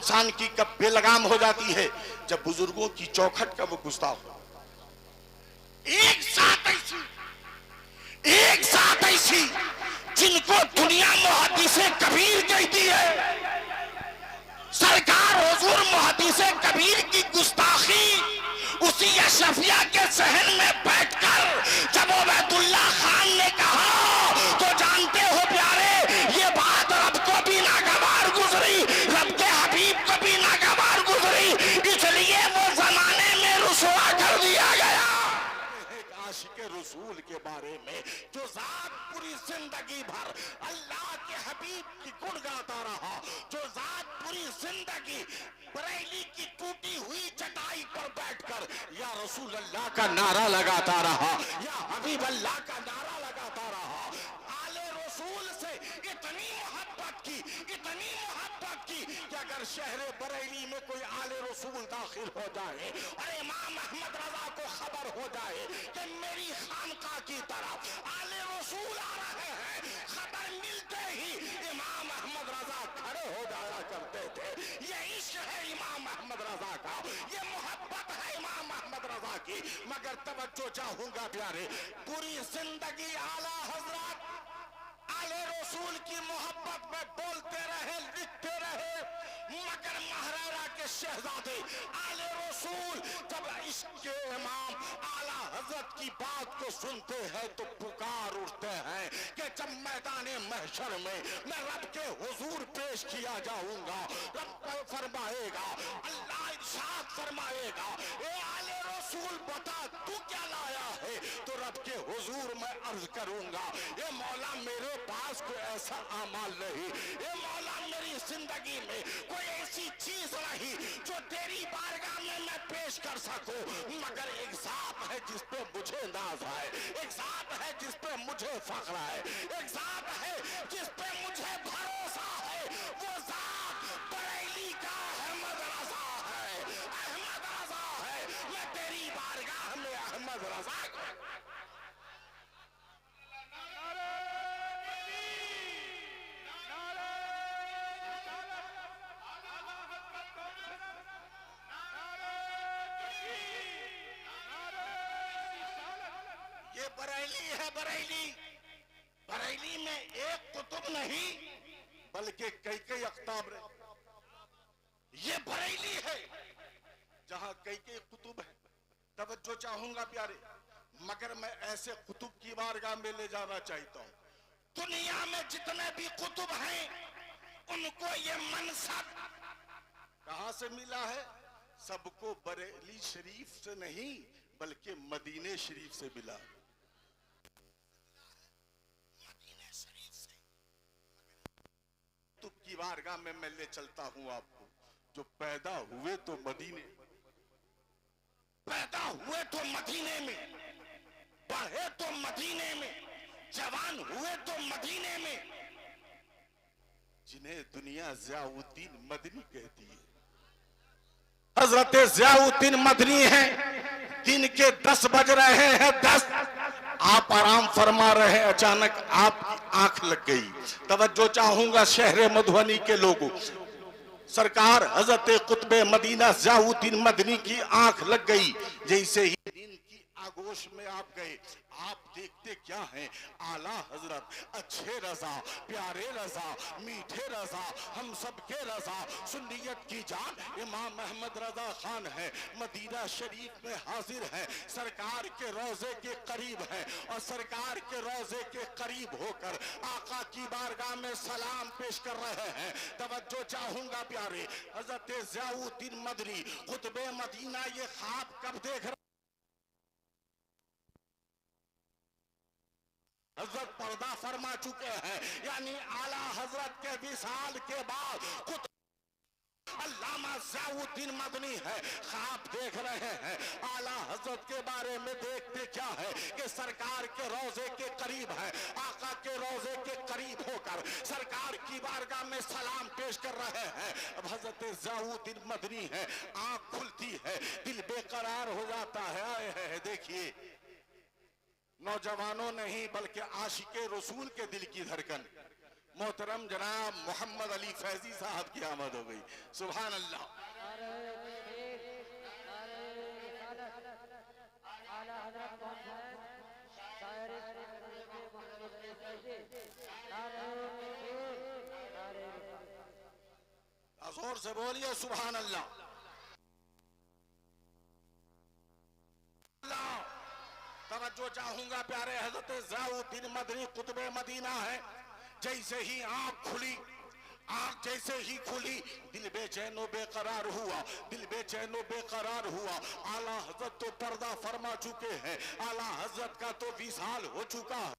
इंसान की कब बेलगाम हो जाती है, जब बुजुर्गों की चौखट का वो गुस्ताख हो। एक साथ ऐसी जिनको दुनिया मुहद्दिसे कबीर कहती है, सरकार हुजूर मुहद्दिसे कबीर की गुस्ताखी उसी अशरफिया के सहन में बैठकर जब उबैदुल्ला खान ने कहा, तो जानते हो प्यारे, ये बात रब को भी नागवार गुजरी, रब के हबीब को भी नागवार गुजरी, इसलिए वो जमाने में रुसवा कर दिया गया। एक आशिक रसूल के बारे में जो जात पूरी जिंदगी भर अल्लाह के हबीब की गुण गाता रहा, जो जात पूरी जिंदगी बरेली की टूटी हुई चटाई पर बैठकर या रसूल अल्लाह का नारा लगाता रहा, या हबीब अल्लाह का नारा लगाता रहा, आले रसूल से इतनी मोहब्बत की कि अगर शहरे बरेली में कोई आले रसूल दाखिल हो जाए और इमाम अहमद रजा को खबर हो जाए कि मेरी खानका की तरफ आले रसूल आ रहे हैं, खबर मिलते ही इमाम अहमद रजा खड़े हो जाया करते थे। ये इश्क है इमाम अहमद रजा का, ये मोहब्बत है इमाम अहमद रजा की। मगर तवज्जो चाहूंगा प्यारे, पूरी जिंदगी आला हजरत आले रसूल की मोहब्बत में बोलते रहे, लिखते रहे, मगर महरारा के शहजादे आले रसूल जब इश्क़ इमाम आला हजरत की बात को सुनते हैं तो पुकार उठते हैं कि जब मैदान महशर में मैं रब के हुजूर पेश किया जाऊंगा, रब फरमाएगा, अल्लाह इरशाद फरमाएगा, ए आले रसूल बता तू क्या लाया है, तो रब के हुजूर मैं अर्ज करूंगा, ये मौला मेरे पास कोई ऐसा अमाल नहीं, ये मौला मेरी जिंदगी में कोई ऐसी चीज नहीं जो तेरी बारगाह में मैं पेश कर सकूं, मगर एक जात है जिस पे मुझे नाज है, एक जात है जिस पे मुझे फख्र है, एक जात है जिस पे मुझे भरोसा है, वो जात बरेली का अहमद रजा है, अहमद रजा है, मैं तेरी बारगाह में अहमद रजा बरेली है। बरेली में एक कुतुब नहीं बल्कि कई अख्ताब रहे। ये बरेली है जहां कई कुतुब है। तवज्जो चाहूंगा प्यारे, मगर मैं ऐसे कुतुब की बारगाह में ले जाना चाहता हूं। दुनिया में जितने भी कुतुब हैं उनको ये मनसब कहां से मिला है? सबको बरेली शरीफ से नहीं बल्कि मदीने शरीफ से मिला। की बारगाह में मैं ले चलता हूं आपको, जो पैदा हुए तो मदीने में, बढ़े तो मदीने में, जवान हुए तो मदीने में, जिन्हें दुनिया ज़ियाउद्दीन मदनी कहती है। हजरत ज़ियाउद्दीन मदनी हैं। दिन के 10 बज रहे हैं, 10 आप आराम फरमा रहे, अचानक आपकी आंख लग गई। तवज्जो चाहूंगा शहर मधुबनी के लोगों, सरकार हजरत कुतुबे मदीना ज़ियाउद्दीन मदनी की आंख लग गई। जैसे ही दिन की आगोश में आप गए, आप देखते क्या हैं? आला हजरत, अच्छे रजा, प्यारे रजा, मीठे रजा, हम सब के रजा, सुन्नियत की जान इमाम अहमद रजा खान है, मदीना शरीफ में हाजिर है, सरकार के रोजे के करीब है, और सरकार के रोजे के करीब होकर आका की बारगाह में सलाम पेश कर रहे हैं। तवज्जो चाहूंगा प्यारे, हजरत ज़ियाउद्दीन मदनी कुतुबे मदीना ये ख्वाब कब देख रहे? हजरत पर्दा फरमा चुके हैं, यानी आला हजरत के विसाल के बाद अल्लामा ज़ियाउद्दीन मदनी है, ख्वाब देख रहे हैं। आला हजरत के बारे में देखते क्या है कि सरकार के रोजे के करीब है, आका के रोजे के करीब होकर सरकार की बारगाह में सलाम पेश कर रहे हैं। अब हजरत ज़ियाउद्दीन मदनी है, आंख खुलती है, दिल बेकरार हो जाता है। आए है देखिए, नौजवानों नहीं बल्कि आशिके रसूल के दिल की धड़कन। मोहतरम जनाब मोहम्मद अली फैजी साहब की आमद हो गई। सुभान अल्लाह। जोर से बोलिए सुभान अल्लाह। तवज्जो चाहूंगा प्यारे हजरत ज़ियाउद्दीन मदनी कुतुब मदीना है। जैसे ही आंख खुली, आंख जैसे ही खुली, दिल बेचैन व बेकरार हुआ, दिल बेचैन व बेकरार हुआ। आला हजरत तो पर्दा फरमा चुके हैं, आला हजरत का तो विसाल हो चुका है।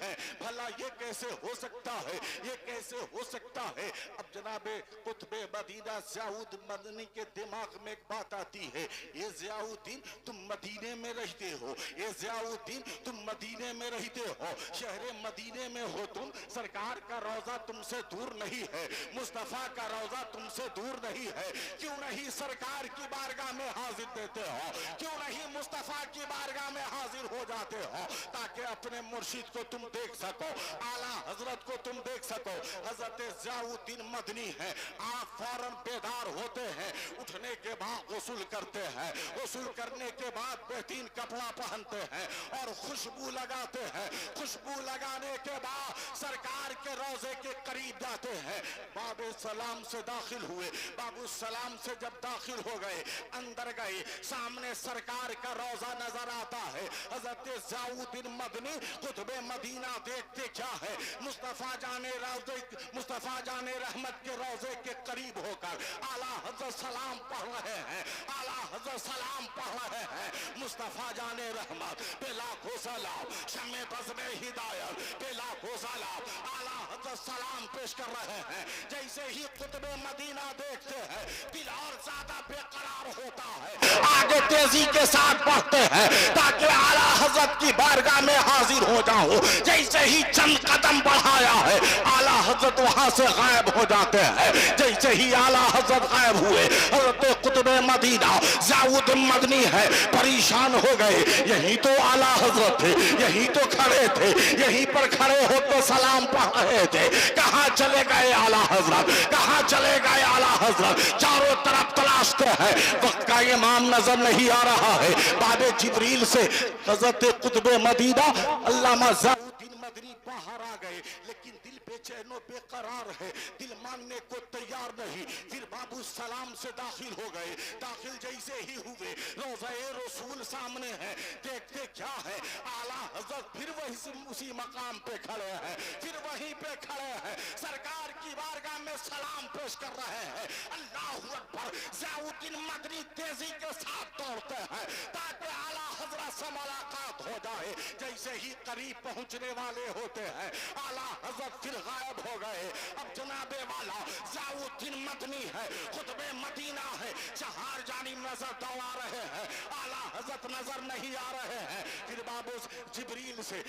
है भला ये कैसे हो सकता है, ये कैसे हो सकता है। अब जनाबे कुतुबे मदीना ज़ियाउद मदनी के दिमाग में एक बात आती है, ये ज़ियाउद्दीन तुम मदीने में रहते हो, ये ज़ियाउद्दीन तुम मदीने में रहते हो, शहरे मदीने में हो तुम, सरकार का रोजा तुमसे दूर नहीं है, मुस्तफा का रोजा तुमसे दूर नहीं है। क्यों नहीं सरकार की बारगाह में हाजिर देते हो, क्यों नहीं मुस्तफा की बारगाह में हाजिर हो जाते हो, ताकि अपने मुर्शिद को तुम देख सको, आला हजरत को तुम देख सको। हजरत ज़ियाउद्दीन मदनी है, आप फौरन बेदार होते हैं, उठने के बाद गुस्ल करते हैं, गुस्ल करने के बाद बेहतरीन कपड़ा पहनते हैं और खुशबू लगाते हैं, खुशबू लगाने के बाद सरकार के रोजे के करीब जाते हैं। बाबे सलाम से दाखिल हुए, बाबू सलाम से जब दाखिल हो गए, अंदर गए, सामने सरकार का रोजा नजर आता है। हजरत ज़ियाउद्दीन मदनी कुतुबे मदीना देखते क्या है, मुस्तफा जाने रोजे, मुस्तफा जाने रहमत के रोजे के करीब होकर आला हजरत सलाम पढ़ रहे हैं, आला हजरत सलाम पढ़ रहे हैं। मुस्तफा जाने रहमत पे लाखों सलाम, शमे बज़्म हिदायत पे लाखों सलाम, आला हजरत सलाम पेश कर रहे हैं। जैसे ही कुतुबे मदीना देखते हैं, दिल और ज्यादा बेकरार होता है, आगे तेजी के साथ बढ़ते हैं ताकि आला हजरत की बारगाह में हाजिर हो जाओ। जैसे ही चंद कदम बढ़ाया है, आला हजरत वहां से गायब हो जाते हैं। जैसे ही आला हजरत गायब हुए, हजरत कुतुबे मदीना ज़ियाउद्दीन मदनी है, परेशान हो गए। यही तो आला हजरत थे, यही तो खड़े थे, यहीं पर खड़े होकर सलाम पढ़ रहे थे। कहाँ चले गए आला हजरत, कहाँ चले गए आला हजरत। चारों तरफ तलाशते हैं, वक्त का इमाम नजर नहीं आ रहा है। बाबे जिब्रील से हजरत कुतुबे मदीना अल्लामा ज़ियाउद्दीन मदनी बाहर आ गए, लेकिन दिल बेचैन व बेकरार है, दिल मानने को तैयार नहीं। फिर बाबू सलाम से दाखिल हो गए, दाखिल जैसे ही हुए, रोज़े रसूल सामने है, देखते क्या है, आला हजरत फिर वही उसी मकाम पे खड़े हैं, फिर वहीं पे खड़े हैं, सरकार की बारगाह में सलाम पेश कर रहे हैं। अल्लाहू अकबर। ज़ियाउद्दीन मदनी तेजी के साथ दौड़ते हैं ताकि आला हजरत से मुलाकात हो जाए। जैसे ही करीब पहुंचने वाले होते हैं, आला हजरत फिर गायब हो गए। अब जनाबे वाला ज़ियाउद्दीन मदनी है, कुतुबे मदीना है, चार जानिब नजर दौड़ा रहे हैं, आला हजरत नजर नहीं आ रहे हैं। फिर बाबू जिब्रील से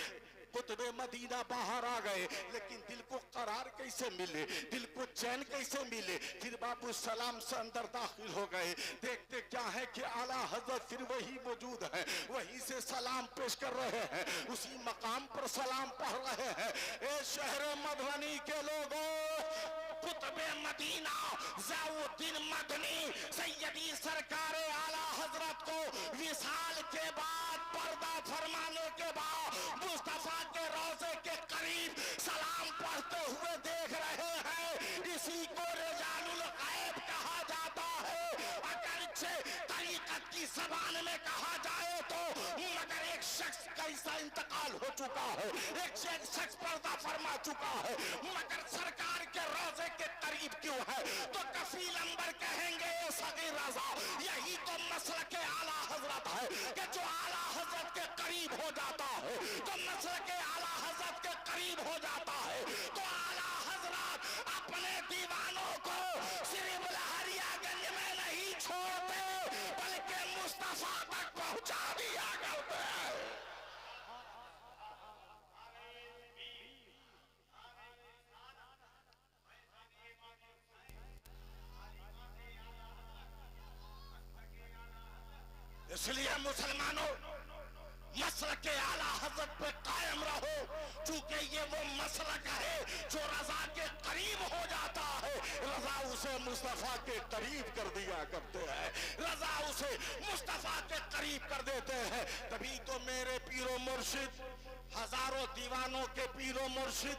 कुतुबे मदीना बाहर आ गए, लेकिन दिल को करार कैसे मिले, दिल को चैन कैसे मिले। फिर बाबू सलाम से अंदर दाखिल हो गए, देखते क्या है कि आला हजरत फिर वही मौजूद है, वहीं से सलाम पेश कर रहे हैं, उसी मकाम पर सलाम पढ़ रहे हैं। ए शहर मधुबनी के लोगों, कुतुबे मदीना ज़ियाउद्दीन मदनी सैयदी सरकार आला हजरत को विसाल के बाद, पर्दा फरमाने के बाद मुस्तफा के रोजे के करीब सलाम पढ़ते हुए देख रहे हैं। इसी को रिजालुल गैब कहा जाता है। अगरचे तरीकत की ज़बान में कहा जाए तो, मगर एक शख्स का इसका इंतकाल हो चुका है, एक शख्स पर्दा फरमा चुका है, मगर सरकार के रोजे के करीब क्यों है? तो कफील अंबर कहेंगे सगीर रज़ा, यही तो मसलक आला हजरत है कि जो आला हजरत के करीब हो जाता है, तो मसलक आला हजरत के करीब हो जाता है, तो आला हजरत अपने दीवानों को सिर्फ लहरियागंज में नहीं छोड़ते, बल्कि मुस्तफा तक पहुंचा दिया करते हैं। इसलिए मुसलमानों, मसलक आला हजरत पे कायम रहो, चूंकि ये वो मसलक है जो रजा के करीब हो जाता है। रजा उसे मुस्तफा के करीब कर दिया करते हैं, रजा उसे मुस्तफा के करीब कर देते हैं। तभी तो मेरे पीरो मुर्शिद, हजारों दीवानों के पीरो मुर्शिद,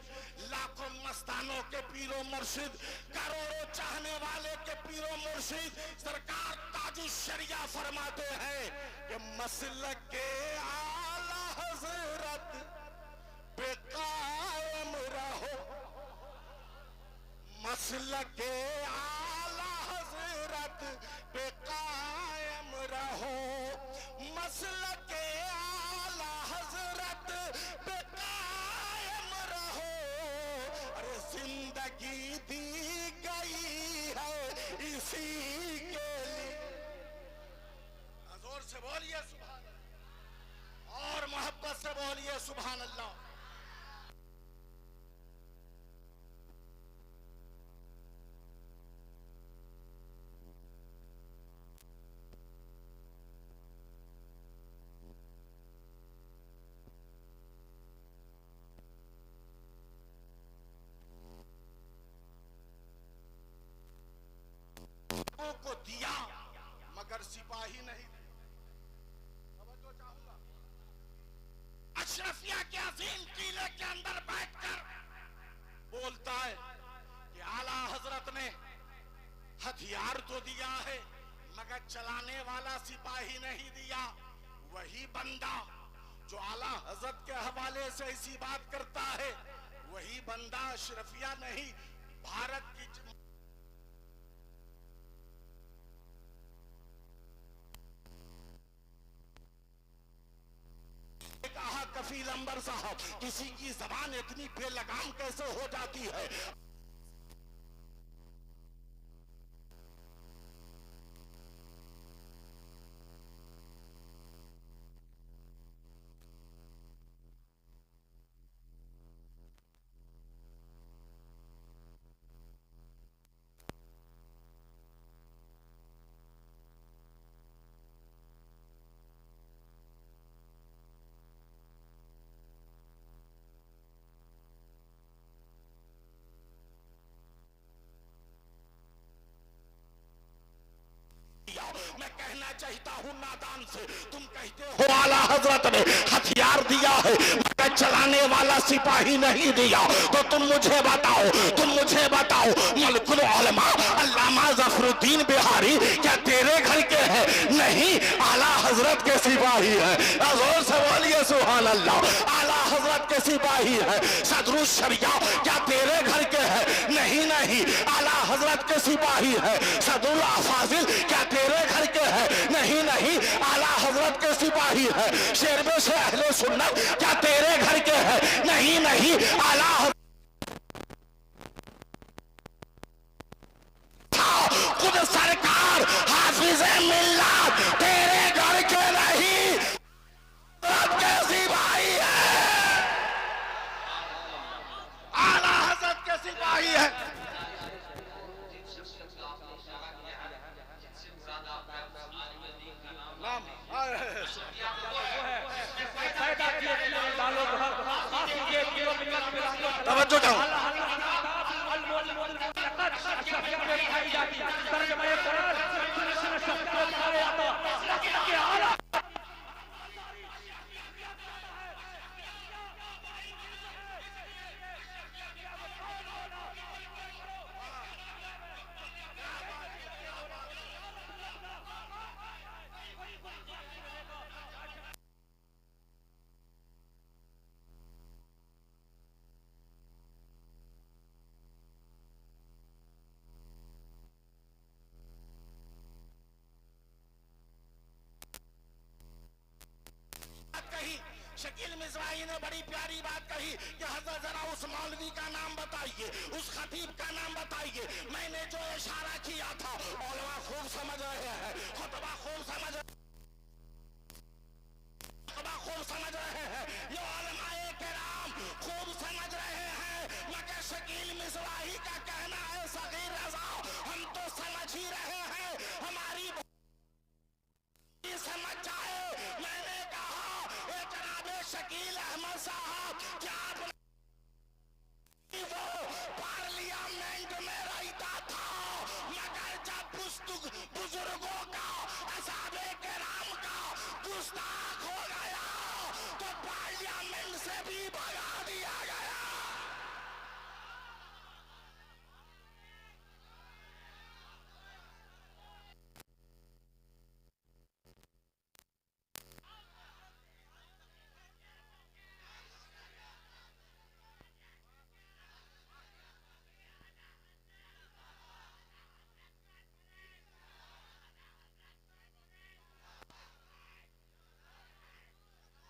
लाखों मस्तानों के पीरो मुर्शिद, करोड़ों चाहने वाले के पीरो मुर्शिद सरकार ताजु शरिया फरमाते हैं कि मसलक के आला हजरत पे कायम रहो, मसलक के आला हजरत पे कायम रहो, मसलक के आला हजरत पे कायम रहो। अरे जिंदगी दी गई है इसी के लिए। जोर से बोलिए सुभान अल्लाह और मोहब्बत से बोलिए सुभान अल्लाह। को दिया मगर सिपाही नहीं। तवज्जो चाहूंगा, अशरफिया के अजीम किले के अंदर बैठकर बोलता है कि आला हजरत ने हथियार तो दिया है मगर चलाने वाला सिपाही नहीं दिया। वही बंदा जो आला हजरत के हवाले से ऐसी बात करता है, वही बंदा अशरफिया नहीं भारत की कहा कफील अंबर साहब, किसी की जबान इतनी बेलगाम कैसे हो जाती है। मैं कहना चाहता हूँ नादान से, तुम कहते हो आला हजरत ने हथियार दिया है मगर चलाने वाला सिपाही नहीं दिया, तो तुम मुझे बताओ मलकुल उलमा अल्लामा ज़फरुद्दीन बिहारी क्या तेरे घर के हैं? नहीं, आला हजरत के सिपाही है। जोर से बोलिए सुभान अल्लाह। आला हजरत के सिपाही है। सदरुस शरिया क्या तेरे घर के हैं? नहीं, आला हजरत के सिपाही है। सदरुल अफाजिल क्या तेरे घर के हैं? नहीं, आला हजरत के सिपाही है। शेरबे से अहले सुन्नत क्या तेरे घर के हैं? नहीं, आला खुद सरकार हाफिज मिल्लत तेरे घर के नहीं हजरत के सिपाही है। आला हजरत के सिपाही है। तवज्जो करो, शकील मिज़राई ने बड़ी प्यारी बात कही कि हजरत जरा उस मौलवी का नाम बताइए, उस खतीब का नाम बताइए। मैंने जो इशारा किया था उलमा खूब समझ रहे हैं, खुतबा खूब समझ रहे हैं, ये उलमाए किराम खूब समझ रहे हैं। मगर शकील मिज़राई का कहना है सगीर रज़ा हम तो समझ ही रहे हैं, हमारी समझ जाए। मैंने कहा एक कि आपने वो पार्लियामेंट में रहता था, मगर जब बुजुर्गों का असहाबे किराम का गुस्ताख हो गया तो पार्लियामेंट से भी भगा दिया गया।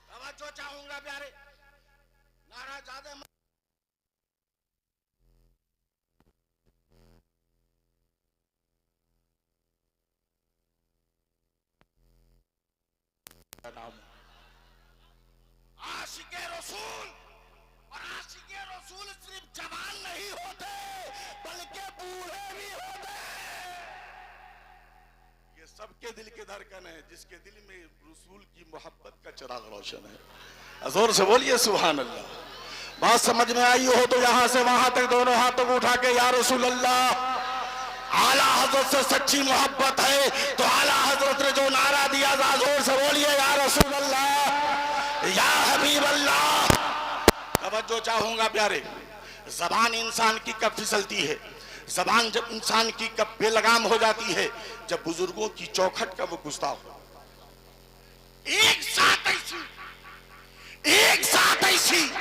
तवज्जो चाहूंगा प्यारे, नारा ज्यादा नाम आशिके रसूल। और आशिके रसूल सिर्फ जवान नहीं होते बल्कि बूढ़े भी होते। ये सबके दिल की धड़कन है जिसके दिल में रसूल की मोहब्बत का चिराग रोशन है। जोर से बोलिए सुभान अल्लाह। बात समझ में आई हो तो यहां से वहां तक दोनों हाथों को उठा के या रसूल अल्लाह। आला हजरत से सच्ची मोहब्बत है तो आला हजरत ने जो नारा दिया था जोर से बोलिए या रसूल अल्लाह या हबीब अल्लाह। तवज्जो चाहूंगा प्यारे, जबान इंसान की कब फिसलती है, जबान जब इंसान की कब बेलगाम हो जाती है, जब बुजुर्गों की चौखट का वो गुस्ताख हो। एक साथ ऐसी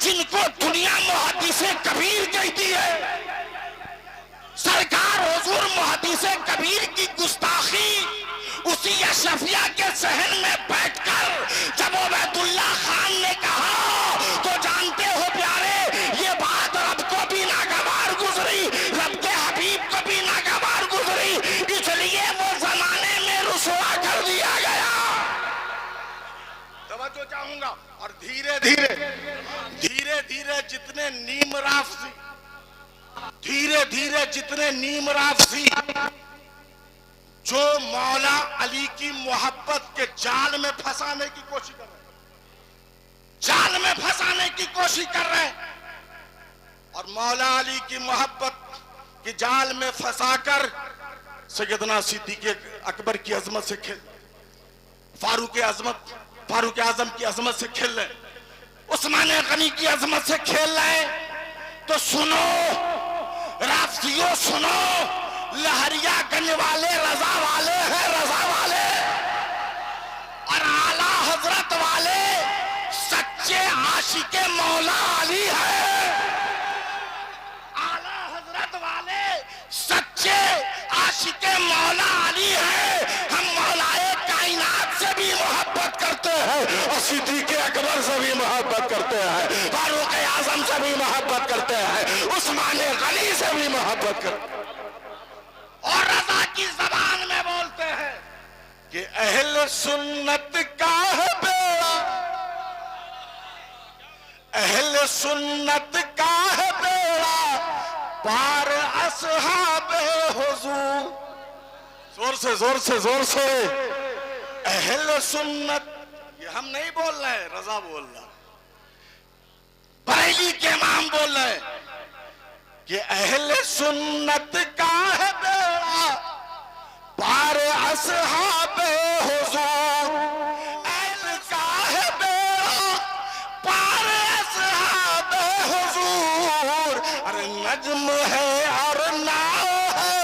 जिनको दुनिया मुहद्दिसे कबीर कहती है, सरकार हुजूर मुहद्दिसे कबीर की गुस्ताखी उसी अशरफिया के सहन में बैठकर जब उबैदुल्लाह खान ने कहा तो जानते हो प्यारे ये बात रब को भी नागवार गुजरी, रब के हबीब को भी नागवार गुजरी, इसलिए वो जमाने में रुसवा कर दिया गया। तवज्जो चाहूंगा। और धीरे धीरे जितने नीम राफसी जो मौला अली की मोहब्बत के जाल में फंसाने की कोशिश कर रहे हैं, और मौला अली की मोहब्बत के जाल में फंसाकर सैयदना सिद्दीक़ अकबर की अजमत से खेल, फारूक आजम की अजमत से खेल रहे, उस्मान गनी की अजमत से खेल रहे। तो सुनो राफसियों सुनो, लहरिया गंज वाले रजा वाले हैं, रजा वाले और आला हजरत वाले सच्चे आशिके मौला अली है। आला हजरत वाले सच्चे आशिके मौला अली है। हम मौलाए कायनात से भी मोहब्बत करते हैं और सिद्दीक़ अकबर से भी मोहब्बत करते हैं, फारूक आजम से भी मोहब्बत करते हैं, उस्मान गनी से भी मोहब्बत करते हैं। और रजा की जबान में बोलते हैं कि अहले सुन्नत का है बेड़ा, अहले सुन्नत का है बेड़ा पार असहाबे हुजूर। जोर से अहले सुन्नत, ये हम नहीं बोल रहे, रजा बोल रहा, बरेली के इमाम बोल रहे कि अहले सुन्नत का है बेड़ा पार असहाबे हुजूर, अहल का है बेड़ा पार असहाबे हुजूर। अरे नज्म है और नाव है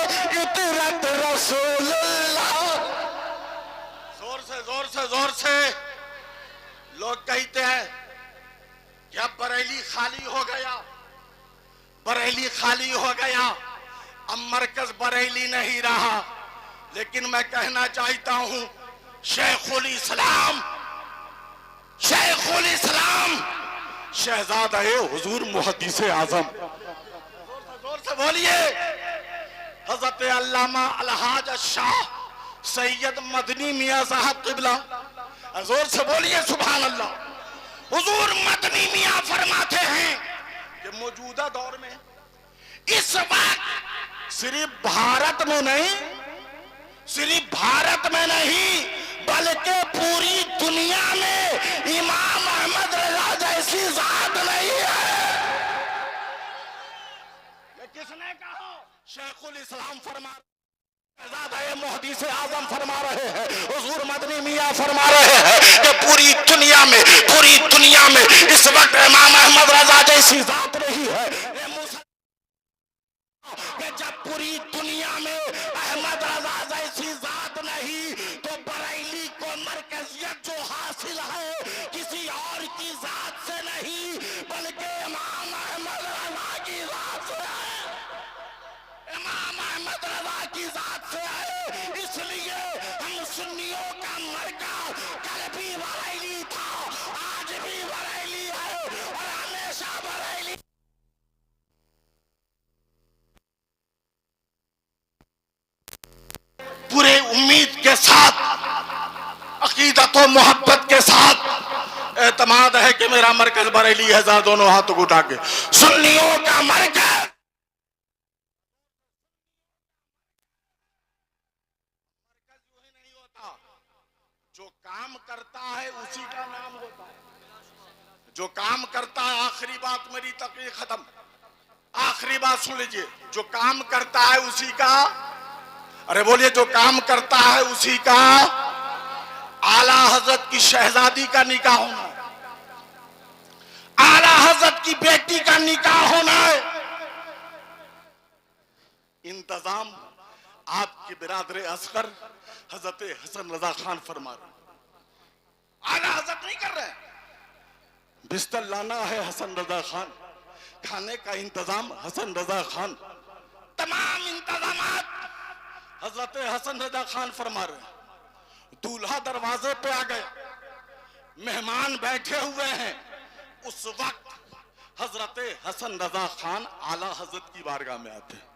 इतरत रसूलुल्लाह। जोर से लोग कहते हैं कि अब बरेली खाली हो गया, अब मरकज बरेली नहीं रहा। लेकिन मैं कहना चाहता हूं शेखुल इस्लाम शहजादा हुजूर मुहद्दिसे आजम, जोर से बोलिए, हजरत अल्लामा अलहाज शाह सैयद मदनी मियां साहब किबला। जोर से बोलिए सुभान अल्लाह। हुजूर मदनी मियां फरमाते हैं कि मौजूदा दौर में इस वक्त सिर्फ भारत में नहीं बल्कि पूरी दुनिया में इमाम अहमद रजा जैसी जात शेखुल इस्लाम फरमा मुहद्दिस आज़म फरमा रहे हैं, हुजूर मदनी मियां फरमा रहे हैं कि पूरी दुनिया में इस वक्त इमाम अहमद रजा जैसी जात नहीं है। कि जब पूरी दुनिया में अहमद रजा जैसी जात नहीं तो बरेली को मरकजियत जो हासिल है किसी और की जात से नहीं बल्कि इमाम अहमद रजा की जात से है। इमाम अहमद रजा की जात से है। इसलिए हम सुन्नियों का मरका कल भी बरेली था, आज भी बरेली है और हमेशा बरेली। पूरे उम्मीद के साथ, अकीदत और मोहब्बत के साथ एतमाद है कि मेरा मरकज बरेली है। जरा दोनों हाथों को उठा के सुन्नियों का मरकज। जो काम करता है उसी का नाम होता है। जो काम करता है, आखिरी बात मेरी तकरीर खत्म, आखिरी बात सुन लीजिए। जो काम करता है उसी का, अरे बोलिए, जो काम करता है उसी का आला हजरत की शहजादी का निकाह होना है, आला हजरत की बेटी का निकाह होना है। इंतजाम आपके बिरादर असगर हजरत हसन रजा खान फरमा रहे, आला हजरत नहीं कर रहे। बिस्तर लाना है हसन रजा खान, खाने का इंतजाम हसन रजा खान, तमाम इंतजामात हजरत हसन रजा खान फरमा रहे। दूल्हा दरवाजे पे आ गए, मेहमान बैठे हुए हैं। उस वक्त हजरत हसन रजा खान आला हजरत की बारगाह में आते हैं।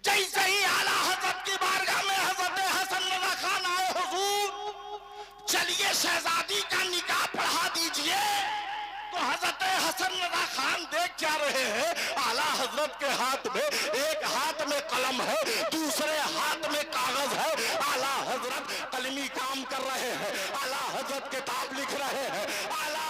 जैसे ही आला हजरत की बारगाह में हजरत हसन रजा खान आए, हुजूर चलिए शहजादी का निकाह पढ़ा दीजिए। तो हजरत हसन रजा खान देख क्या रहे हैं, आला हजरत के हाथ में, एक हाथ में कलम है, दूसरे हाथ में कागज है। आला हजरत कलमी काम कर रहे हैं, आला हजरत किताब लिख रहे हैं। आला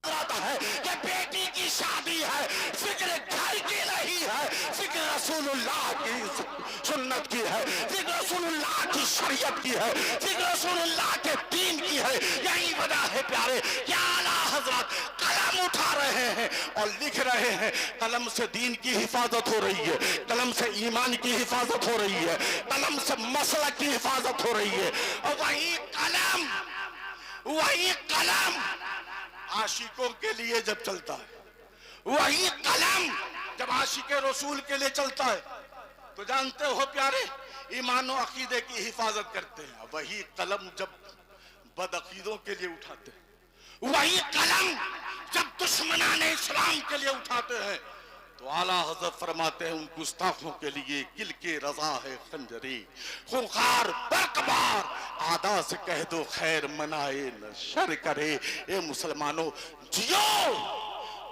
हजरत है कि बेटी की शादी है, फिक्र घर की नहीं है, फिक्र रसूलुल्लाह की सुन्नत की है, फिक्र रसूलुल्लाह की शरीयत की है, फिक्र रसूलुल्लाह के दीन की है। यही वजह है प्यारे कि आला हजरत कलम उठा रहे हैं और लिख रहे हैं। कलम से दीन की हिफाजत हो रही है, कलम से ईमान की हिफाजत हो रही है, कलम से मसलक की हिफाजत हो रही है। और वही कलम आशिकों के लिए जब चलता है, वही कलम जब आशिके रसूल के लिए चलता है, तो जानते हो प्यारे, ईमान और अकीदे की हिफाजत करते हैं। वही कलम जब बदअकीदों के लिए उठाते हैं, वही कलम जब दुश्मनाने इस्लाम के लिए उठाते हैं, तो आला हजरत फरमाते हैं उन गुस्ताखों के लिए किल के रजा है खंजरी, खुंखार बरकबार आदा से कह दो खैर मनाए न शर करे। ए मुसलमानों, जियो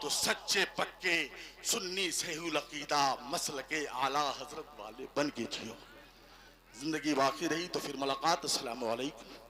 तो सच्चे पक्के सुन्नी सहीउल अकीदा मसल के आला हजरत वाले बन के जियो। जिंदगी बाकी रही तो फिर मुलाकात। अस्सलामु अलैकुम।